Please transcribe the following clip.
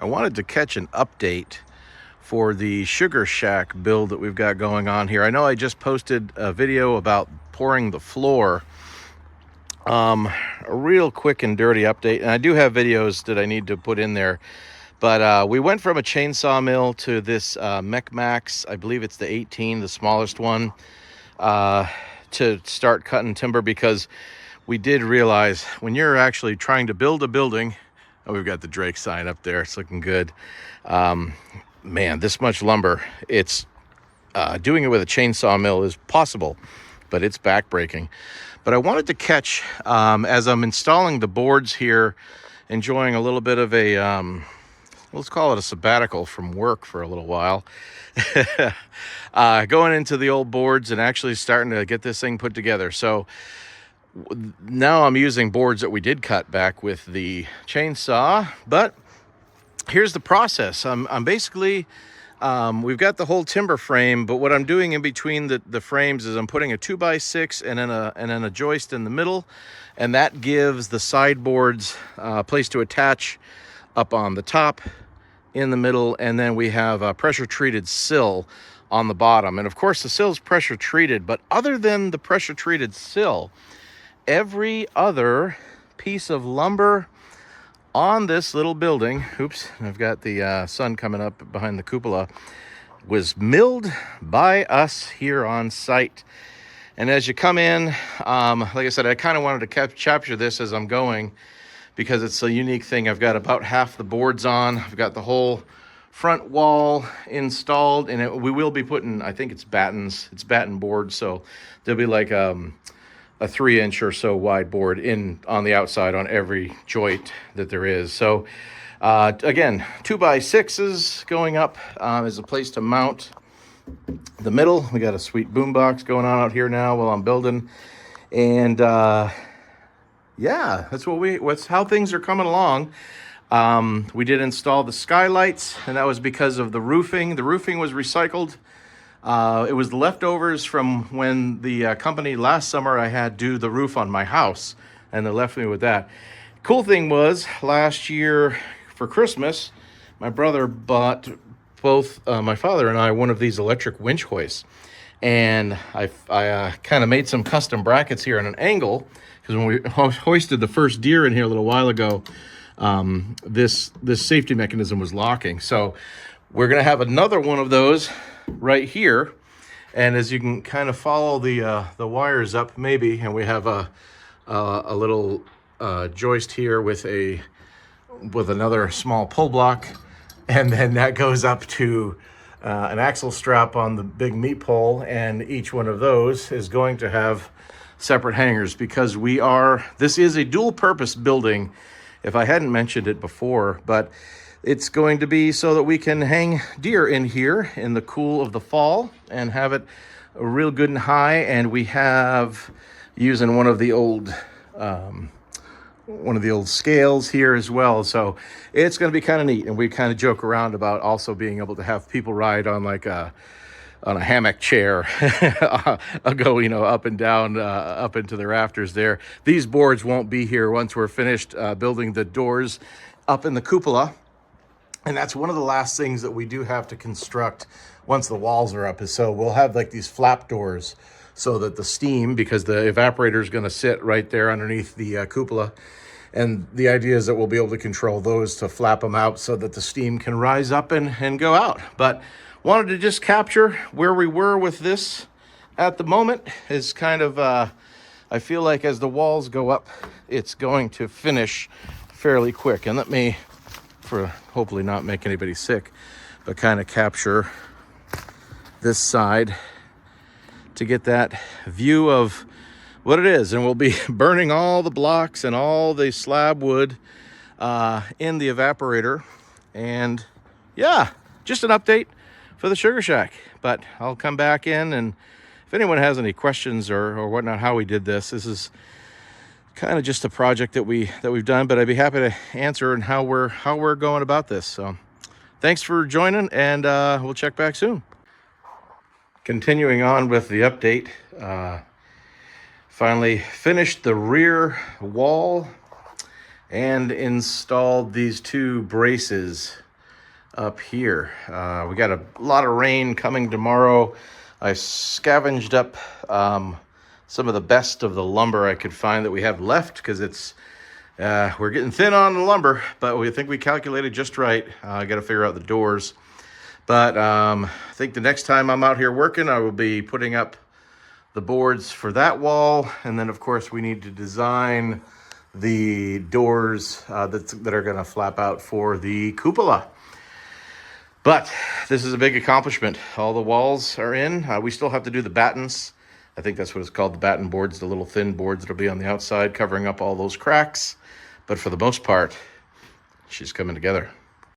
I wanted to catch an update for the Sugar Shack build that we've got going on here. I know I just posted a video about pouring the floor. A real quick and dirty update, and I do have videos that I need to put in there. But we went from a chainsaw mill to this Mech Max, I believe it's the 18, the smallest one, to start cutting timber, because we did realize when you're actually trying to build a building, oh, we've got the Drake sign up there, it's looking good. Man, this much lumber, it's doing it with a chainsaw mill is possible, but it's backbreaking. But I wanted to catch, as I'm installing the boards here, enjoying a little bit of a, let's call it a sabbatical from work for a little while, going into the old boards and actually starting to get this thing put together. So now I'm using boards that we did cut back with the chainsaw, but here's the process. I'm basically, we've got the whole timber frame, but what I'm doing in between the frames is I'm putting a 2x6 and then a joist in the middle, and that gives the sideboards a place to attach up on the top, in the middle, and then we have a pressure treated sill on the bottom. And of course the sill is pressure treated, but other than the pressure treated sill, every other piece of lumber on this little building, oops, I've got the sun coming up behind the cupola, was milled by us here on site. And as you come in, like I said, I kind of wanted to capture this as I'm going, because it's a unique thing. I've got about half the boards on. I've got the whole front wall installed, and we will be putting, I think it's battens, it's batten board, so there'll be like a 3-inch or so wide board in on the outside on every joint that there is. So again, 2x6s going up is a place to mount the middle. We got a sweet boombox going on out here now while I'm building, and yeah, that's how things are coming along. We did install the skylights, and that was because of the roofing. The roofing was recycled. It was the leftovers from when the company last summer I had do the roof on my house, and they left me with that. Cool thing was, last year for Christmas, my brother bought both my father and I one of these electric winch hoists, and I kind of made some custom brackets here at an angle, because when we hoisted the first deer in here a little while ago, this safety mechanism was locking. So we're gonna have another one of those right here, and as you can kind of follow the wires up, maybe, and we have a little joist here with another small pull block, and then that goes up to an axle strap on the big meat pole, and each one of those is going to have separate hangers, because this is a dual purpose building, if I hadn't mentioned it before, but it's going to be so that we can hang deer in here in the cool of the fall and have it real good and high. And we have, using one of the old scales here as well, so it's going to be kind of neat. And we kind of joke around about also being able to have people ride on like a hammock chair, go, up and down, up into the rafters there. These boards won't be here once we're finished building the doors up in the cupola. And that's one of the last things that we do have to construct once the walls are up, is so we'll have like these flap doors so that the steam, because the evaporator is going to sit right there underneath the cupola. And the idea is that we'll be able to control those to flap them out so that the steam can rise up and go out. But wanted to just capture where we were with this at the moment. Is kind of, I feel like as the walls go up, it's going to finish fairly quick. And let me, for hopefully not make anybody sick, but kind of capture this side to get that view of what it is. And we'll be burning all the blocks and all the slab wood in the evaporator. And yeah, just an update for the Sugar Shack. But I'll come back in, and if anyone has any questions or whatnot, how we did this is kind of just a project that we've done, but I'd be happy to answer and how we're going about this. So thanks for joining, and we'll check back soon. Continuing on with the update, finally finished the rear wall and installed these two braces up here. We got a lot of rain coming tomorrow. I scavenged up some of the best of the lumber I could find that we have left, because we're getting thin on the lumber, but we think we calculated just right. I got to figure out the doors. But I think the next time I'm out here working, I will be putting up the boards for that wall. And then, of course, we need to design the doors that are going to flap out for the cupola. But this is a big accomplishment. All the walls are in. We still have to do the battens. I think that's what it's called, the batten boards, the little thin boards that'll be on the outside covering up all those cracks. But for the most part, she's coming together.